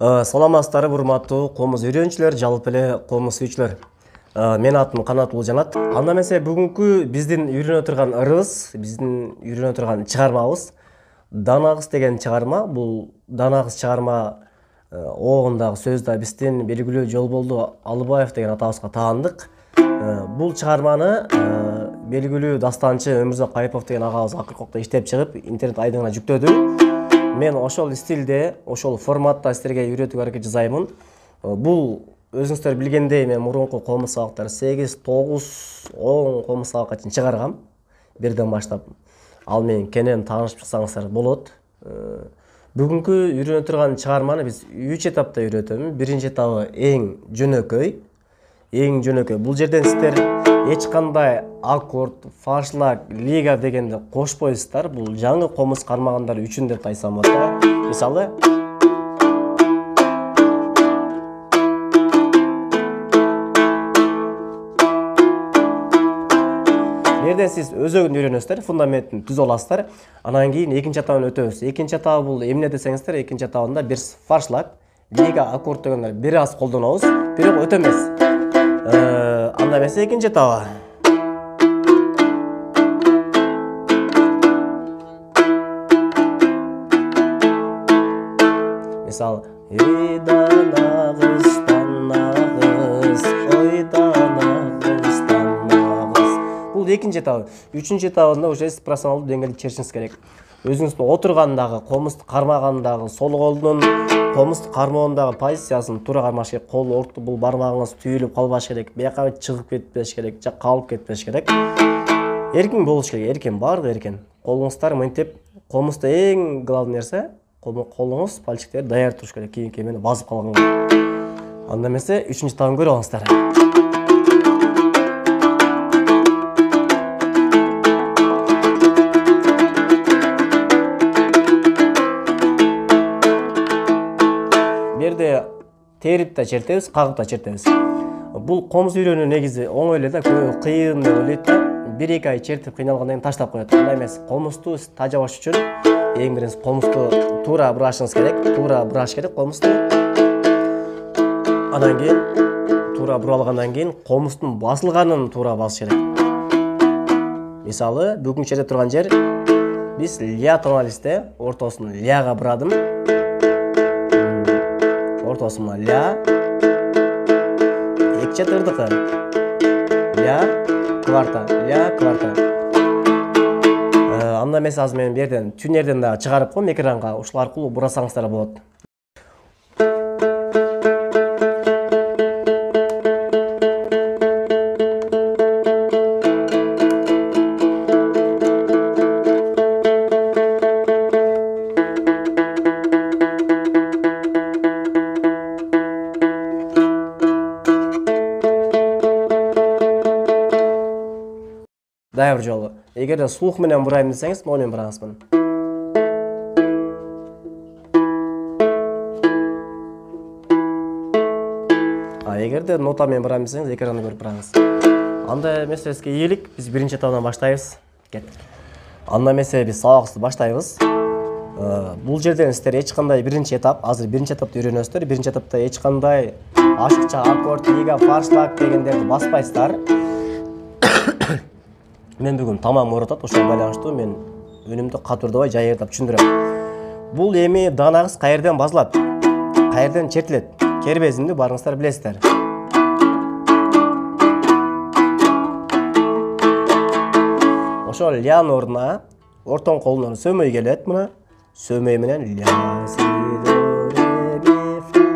Саламатсыздар, урматтуу комуз үйрөнчүлөр, жалпы эле комуз сүйүүчүлөр. Мен атым Канат Уулжанат. Анда эмесе бүгүнкү биздин үйрөнө турган ырыбыз, биздин үйрөнө турган чыгармабыз Данагыз деген чыгарма. Бул Данагыз чыгарма оогундагы сөз да биздин белгилүү Жолболду Алыбаев деген атабызга таандык. Бул чыгарманы белгилүү дастанчы Өмүрзак Кайыпов деген агабыз акыркы убакта иштеп чыгып, интернет айдыңына жүктөдү. Мен ошол стилде, ошол форматта силерге үйрөтүүгө аракет жасаймын. Бул өзүңүздөр билгендей, мен мурунку комуз сабактар 8, 9, 10 комуз сабакка чейин чыгаргам. Бирден баштап. Ал менен кенен таанышып чыксаңыздар болот. Бүгүнкү үйрөнө турган чыгарманы биз 3 этапта үйрөтөм. Биринчи этабы эң жөнөкөй. Бул жерден сиздер эч кандай аккорд, фаршлаг, лига дегенди кошпойсуздар. Бул жаңы комуз кармагандар үчүн деп айтсам болот. Мисалы, жерден сиз өзөгүн үйрөнөсүздөр, фундаментин түзүп аласыздар. Анан кийин экинчи этабын өтөбүз. Экинчи этабы бул эмне десеңиздер, экинчи этабында бир фаршлаг, лига, аккорд дегендер бир аз колдонобуз, бирок өтө эмес. Анда эмесе экинчи этабы. Мисалы, ой Данагыз, Данагыз, ой Данагыз, Данагыз. Бул экинчи этабы. Үчүнчү этабында уже профессионалдуу деңгээлде чечишиңиз керек. Өзүңүздүн отургандагы, комузду кармагандагы, сол колдун комузду кармоодагы позициясын туура кармаш керек. Кол орту бул бармагыңыз түйүлүп калбаш керек. Бияка чыгып кетпеш керек, же калып кетпеш керек. Эркин болуш керек, эркин, баардыгы эркин. Колуңуздар мынтип, комузда эң главный нерсе, колуңуз, пальчиктер даяр туруш керек, кийинки эмени басып калганга. Анда эмесе үчүнчү этабын көрүп алыңыздар. Берде терип да чертебиз, кагып да чертебиз. Бул комуз үйрөнүү негизи оңой эле да, көбү кыйын деп ойлойт да. 1-2 ай чертип кыйналгандан кийин таштап коет. Андай эмес. Комузду тажабаш үчүн эң биринчи комузду туура бурашыңыз керек. Туура бураш керек комузду. Андан кийин туура буралгандан кийин комуздун басылганын туура басыш керек. Мисалы, бүгүн чертип турган жер биз ля тоналисте, ортосун ляга бурадым. Ортосуна ля, эки четырдыкы ля, кварта, ля, кварта. Анда эмес азыр мен берден тюнерден да чыгарып коем экранга, ушул аркылуу бурасаңыздар болот. Дагы бир жолу. Эгерде слух менен бурайм десеңиз, монун бураңызмын. Эгерде нота менен бурайм десеңиз, экранды көрүп бураңыз. Анда эмесе сизге ийгилик, биз биринчи этабынан баштайбыз. Кеттик. Анда эмесе биз сабагыбызды баштайбыз. Бул жерден сиздер эч кандай биринчи этап, азыр биринчи этапты үйрөнөсүздөр. Биринчи этапта эч кандай ашыкча, аккорд, лига, фаршлаг дегендерди баспайсыздар. Мен бүгүн тамам оорутат, ошого байланыштуу мен өнүмдү катурдабай жайыртып түшүндүрөм. Бул эми Данагыз каерден базылат, каерден чертилет, кербезинди барыңыздар билесиздер. Ошол лян ордуна ортон колунан сөмөй келет, мына сөмөй менен ля, си, до, ре, ми, фа.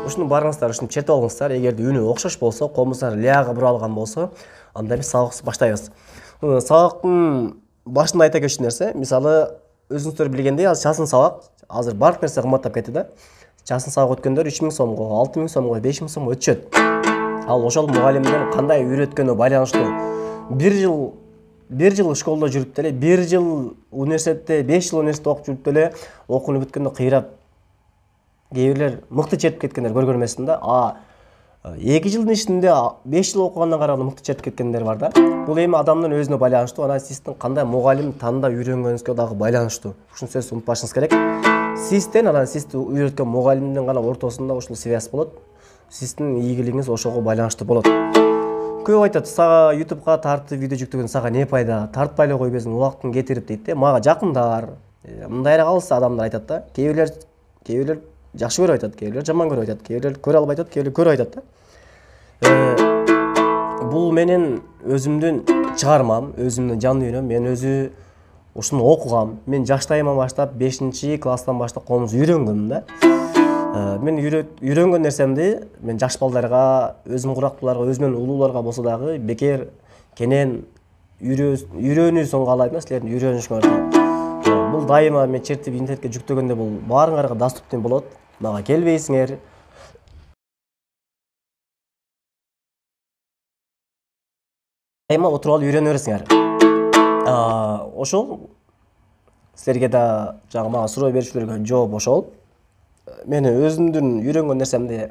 Ушуну барыңыздар, ушуну чертип алыңыздар. Эгерде үнү окшош болсо, комуздар ляга буралган болсо, анда биз сабакты баштайбыз. Сабактын башында айта кетчү нерсе, мисалы, өзүңүздөр билгендей, часын сабак азыр бардык нерсе кымбаттап кетти да. Часын сабак өткөндөр 3000 сомго, 6000 сомго, 5000 сомго өтүшөт. Ал ошол мугалимдин кандай үйрөткөнү байланыштуу. Бир жыл школдо жүрүп деле, 1 жыл университетте, 5 жыл университетте окуп жүрүп деле, окууну бүткөндө кыйрап, кээ бирлер мыкты чертип кеткендер көргөрмөсүн да. 2 жылдын ичинде 5 жыл окугандан караганда мыкты жетип кеткендер бар да. Бул эми адамдын өзүнө байланыштуу, анан сиздин кандай мугалим тандап үйрөнгөнүңүзгө дагы байланыштуу. Ушул сөздү унутпашыңыз керек. Сизден анан сизди үйрөткөн мугалимдин гана ортосунда ушул связь болот. Сиздин ийгилигиңиз ошого байланыштуу болот. Көп айтат, сага YouTube'га тартып видео жүктөгөн сага не пайда? Тартпай эле койбесиң, убактын кетирип дейт да. Мага жакындар, мындайраак алса адамдар айтат да. Кээ бирлер жакшы көрүп айтат, кээ бирлер жаман көрүп айтат, кээ бирлер көрө албай атат, кээ бирлер көрүп айтат да. Бул менин өзүмдүн чыгармам, өзүмдүн жан дүйнөм. Мен өзү ушуну окугам. Мен жаштайыман баштап 5-класстан баштап комуз үйрөнгөм да. Мен үйрөнгөн нерсемди мен жаш балдарга, өзүм курактууларга, өзүмөн улууларга болсо дагы бекер кенен үйрөнүүсүн каалайм да, силердин үйрөнүшүңөрдү. Бул дайыма мен чертип интернетке жүктөгөндө бул баарыңарга доступный болот. Мага келбейсиңер. Дайыма отуруп алып үйрөнө бересиңер. Ошол силерге да жаңы мага суроо берүүчүлөргө жооп ошол. Мени өзүмдүн үйрөнгөн нерсемди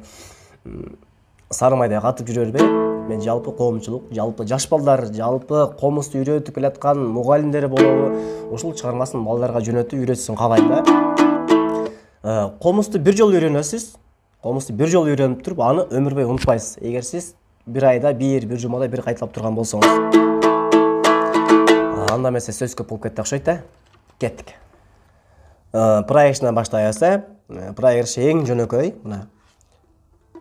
сарымайдай катып жүрө бербей, мен жалпы коомчулук, жалпы жаш балдар, жалпы комузду үйрөтүп келаткан мугалимдер болобу, ушул чыгармасын балдарга жөнөтүп үйрөтсүн каалайм да. Комузду бир жолу үйрөнөсүз. Комузду бир жолу үйрөнүп туруп, аны өмүр бою унутпайсыз. Эгер сиз бир айда, бир жумада бир кайталап турган болсоңуз. Анда эмесе сөз көп болуп кетти окшойт да. Кеттик. Проектинен баштайбыз. Проект эң жөнөкөй, мына.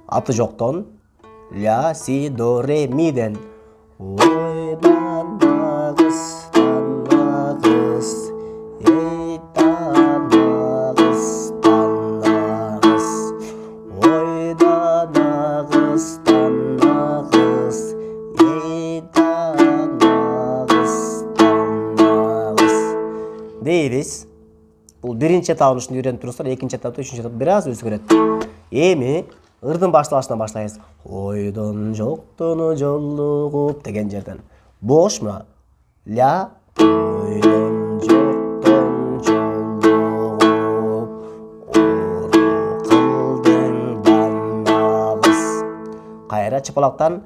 Аты жоктон ля, си, до, ре, миден. Ойдан нагыз, танагыз, эй танагыз, танагыз. Ойдан нагыз, танагыз, эй танагыз, танагыз. Дейбиз. Бул биринчи этабын ушуну үйрөнүп туруңуздар, экинчи этапта, үчүнчү этапта бир аз өзгөрөт. Эми ырдын башталышынан баштайбыз. Ойдон жоктону жолугуп деген жерден. Бошму? Ля. Ойдон жоктон жолугуп, ору кылдың банабыз. Кайра чыпалактан.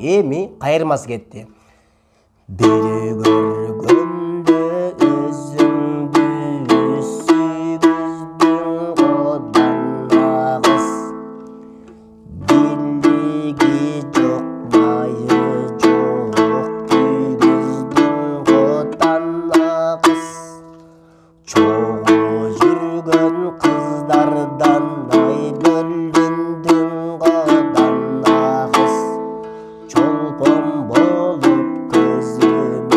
Эми кайырмасы кетти. Бири көргөндө өзүңдү сүйгүздүң одан нагыз. Бийлиги жок, майы жок, күйгүздүң одан нагыз. Чогуу жүргөн кыздардан ай бөлүндүң одан нагыз. Чолпон болуп көзүмө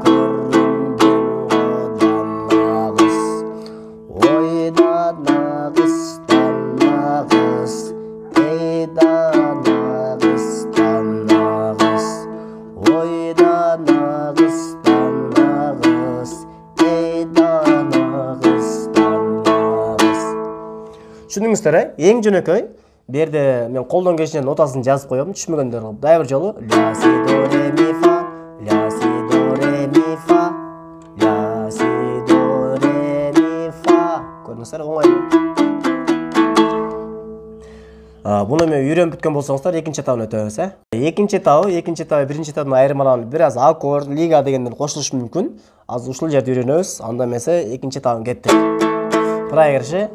көрүндүң одан нагыз. Ойдан нагыз, танагыз, эйдан нагыз, танагыз. Ойдан нагыз, танагыз, эйдан нагыз, танагыз. Түшүндүңүздөр, эң жөнөкөй. Бу жерде мен колдон келишинче нотасын жазып коем, түшүнбөгөндөр кылып. Дагы бир жолу ля, си, до, ре, ми, фа, ля, си, до, ре, ми, фа, ля, си, до, ре, ми, фа. Көрдүңүздөр, оңой. Буну мен үйрөнүп бүткөн болсоңуздар, экинчи этабын өтөбүз, Экинчи этабы биринчи этабын айырмаланып, бир аз аккорд, лига дегендер кошулушу мүмкүн. Азыр ушул жерде үйрөнөбүз. Анда эмесе экинчи этабын кеттик. Проигрышы.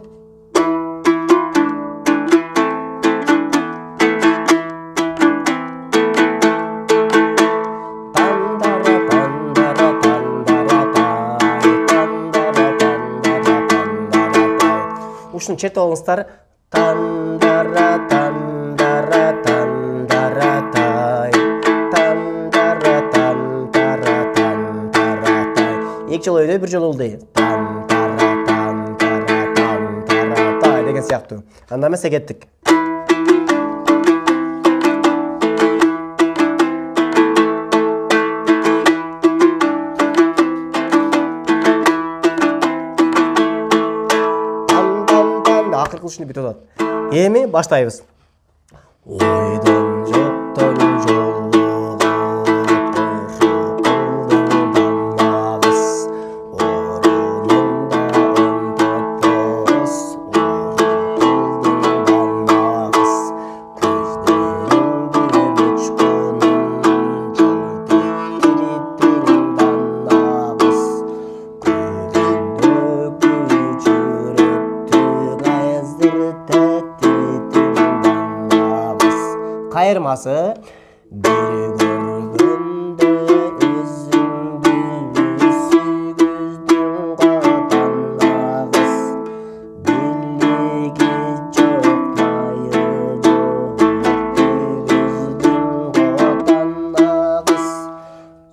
Ушуну чертип алыңыздар. Тандара тандара тандара тай. Тандара тандара тандара тай. Эки жолу өйдө, бир жолу ылдый. Тандара тандара тандара тай деген сыяктуу. Анда эмесе кеттик. ушинтип бүтүп атат. Эми баштайбыз. Ойдон жоктон жолугуп тургулданабыз, орунунда ондотпоз, орулданабыз, көздөрүңдү өчкөнүн жолдетирданабыз, көзүндөгү жүрөктү айыздыртатирданабыз. Кайырмасы бир көргөндө өзүңдү сүйгүздүң катанабыз, бийлиги жок майы жок өгүздүң катанабыз,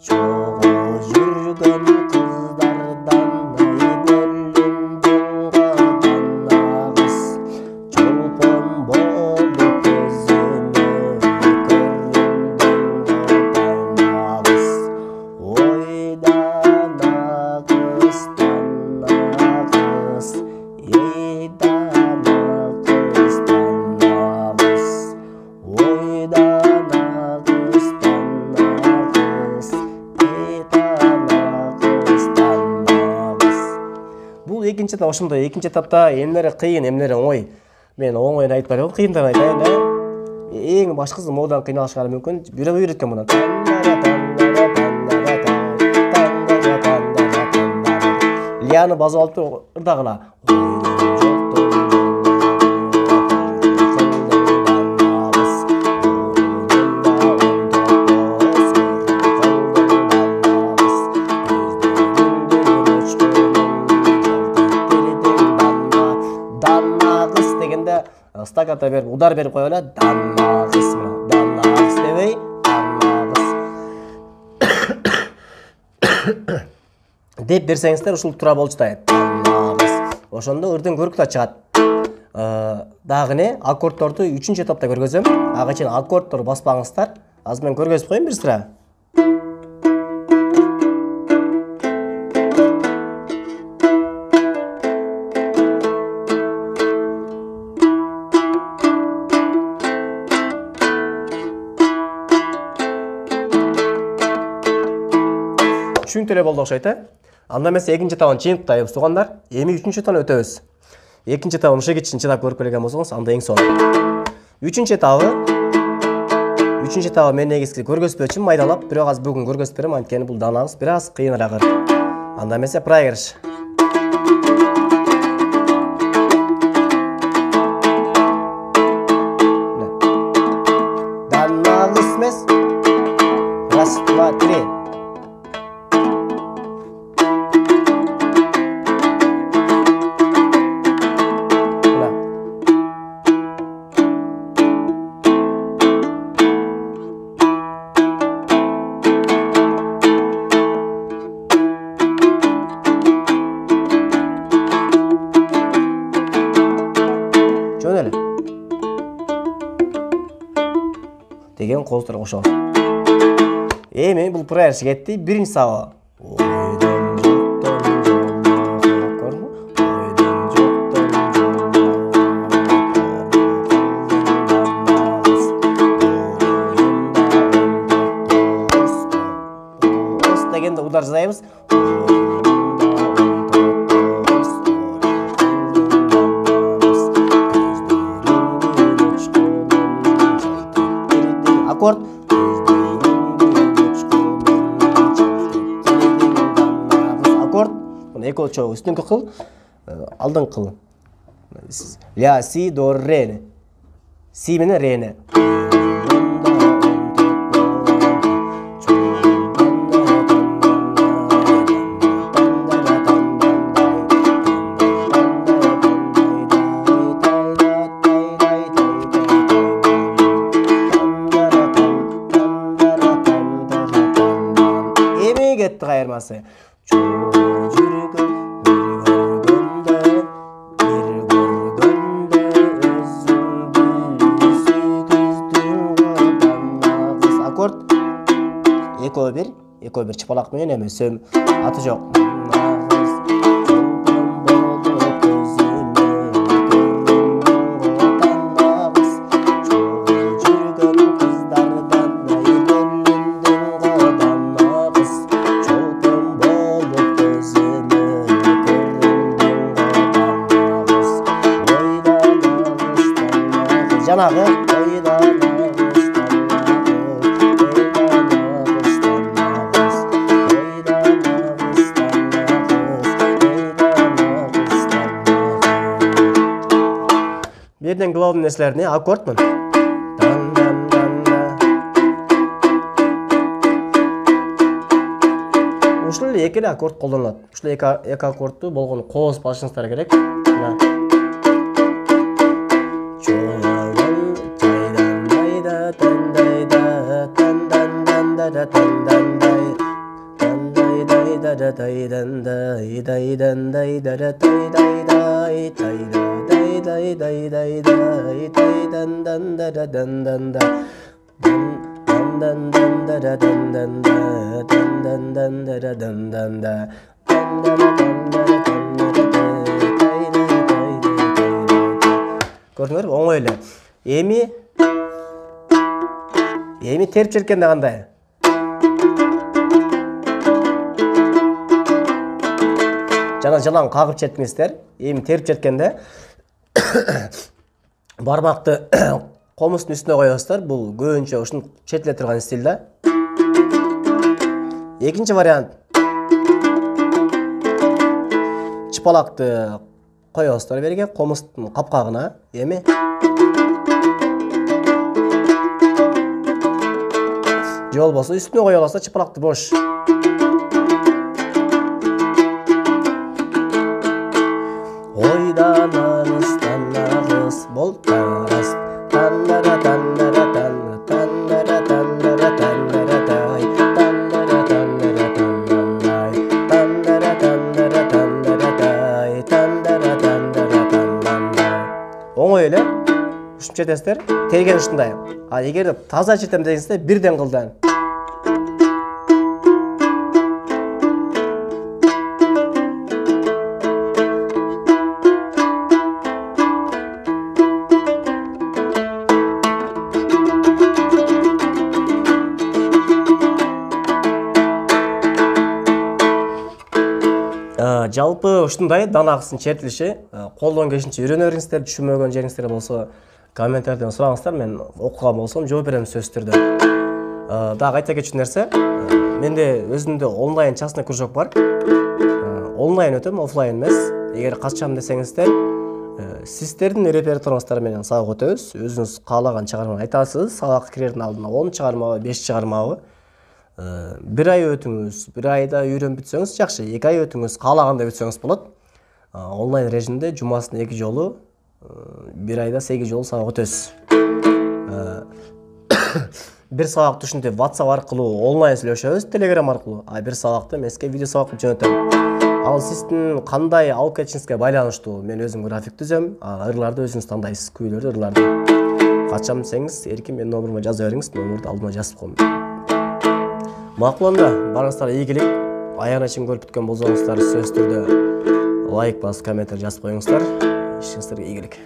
чогуу жүргөн кыздардан ай бөлүндүң катанабыз, чолпон болуп көзүмө көрүндүң катанабыз. Ойдан акыз танабыз, эйтан акыз танабыз. Бул экинчи этап ошондой. Экинчи этапта эмнелери кыйын, эмнелери оңой. Мен оңойун айтпай эле, кыйындарын айтайын да. Эң башкысы модан кыйналышканы мүмкүн. Бирөө үйрөткөн мына. Лияны базып алып туруп ырдагыла. Даннагыз дегенде стаката берип, удар берип коелу. Даннагыз мына. Даннагыз дебей, даннагыз деп берсеңиздер ушул туура болчу да. Даннагыз. Ошондо ырдын көркү да чыгат. Дагы не аккордторду 3-чү этапта көргөзөм. Ага чейин аккордторду баспаңыздар. Азыр мен көргөзүп коеюн бир сыра. Түшүнүктүү эле болду окшойт, Анда эмесе экинчи этабын чейин тутайбыз туугандар. Эми 3-чү этабына өтөбүз. Экинчи этабын ушуга чейин чыдап көрүп келген болсоңуз, анда эң сонун. 3-чү этабы мен негизги көргөзбөчүм майдалап, бирок азыр бүгүн көргөзүп берем, анткени бул данабыз бир аз кыйыныраак. Анда эмесе проигрыш. Данабыз эмес. Раз, два, три. Деген колдор кошобуз. Эми бул проигрыш кетти. Биринчи сабы. Ойдон жоктон жолугуп, ойдон жоктон жолугуп, дегенде удар жасайбыз. Аккорд. Аккорд. Мына экөө чогуу үстүңкү кыл, алдыңкы кыл. Ля, си, до, ре. Си менен рени. Кетти кайырмасы. Аккорд. Экөө бир чыпалак менен эмесем аты жок. жанагы Берден главный нерселер не? Аккордмун. Ушул эки эле аккорд колдонулат. Ушул эки аккордду болгону кооз басышыңыздар керек. Көрдүңөрбү? Оңой эле. Эми терип черткенде кандай? Жанан кагып черткиңиздер. Эми терип черткенде бармакты комустун үстүнө коесуздар. Бул көбүнчө ушун чертиле турган стилде. Экинчи вариант. Чыпалакты коесуздар берге комустун капкагына. Эми же болбосо үстүнө кое аласыздар, чыпалакты бош. Ойданаңыз бол тарас. Тандара тандара тандара тандара тандара тандара тай. Тандара тандара тандара тандара тандара тандара тай. Тандара тандара тандара. Оңой эле. Ушунча чертесиздер. Терген ушундай. А эгер таза чертем дегенсизде бирден кылдан. Жалпы ушундай данагысын чертилиши колдон келишинче үйрөнө бериңиздер, түшүнбөгөн жериңиздер болсо комментарийден сураңыздар, мен окуган болсом жооп берем сөзсүз түрдө. Дагы айта кетчү нерсе, менде өзүмдө онлайн частный кружок бар. Онлайн өтөм, офлайн эмес. Эгер качсам десеңиздер, сиздердин репертуарыңыздар менен сабак өтөбүз. Өзүңүз каалаган чыгарманы айтасыз. Сабакка кирердин алдына 10 чыгармабы, 5 чыгармабы. Bir ay өтүңүз, bir айда үйрөнүп бүтсөңүз жакшы, 2 ай өтүңүз, каалагандай бүтсөңүз болот. Онлайн режимде жумасына 2 жолу, 1 айда 8 жолу сабак өтөсүз. Bir сабак түшүндө WhatsApp аркылуу онлайн сүйлөшөбүз, Telegram аркылуу. А bir сабакты мен сизге видео сабак кылып жөнөтөм. Ал сиздин кандай алып кетишиңизге байланыштуу. Мен өзүм график түзөм, ырларды өзүңүз тандайсыз, күйлөрдү, ырларды. Качам десеңиз, эркин менин номерума жаза бериңиз, номерди алдыма жазып коем. Макуланда, барыңыздар ийгилик. Аягына чейин көрүп бүткөн болсоңуздар сөзсүз түрдө лайк басып, комментарий жазып коюңуздар. Ишиңиздерге ийгилик.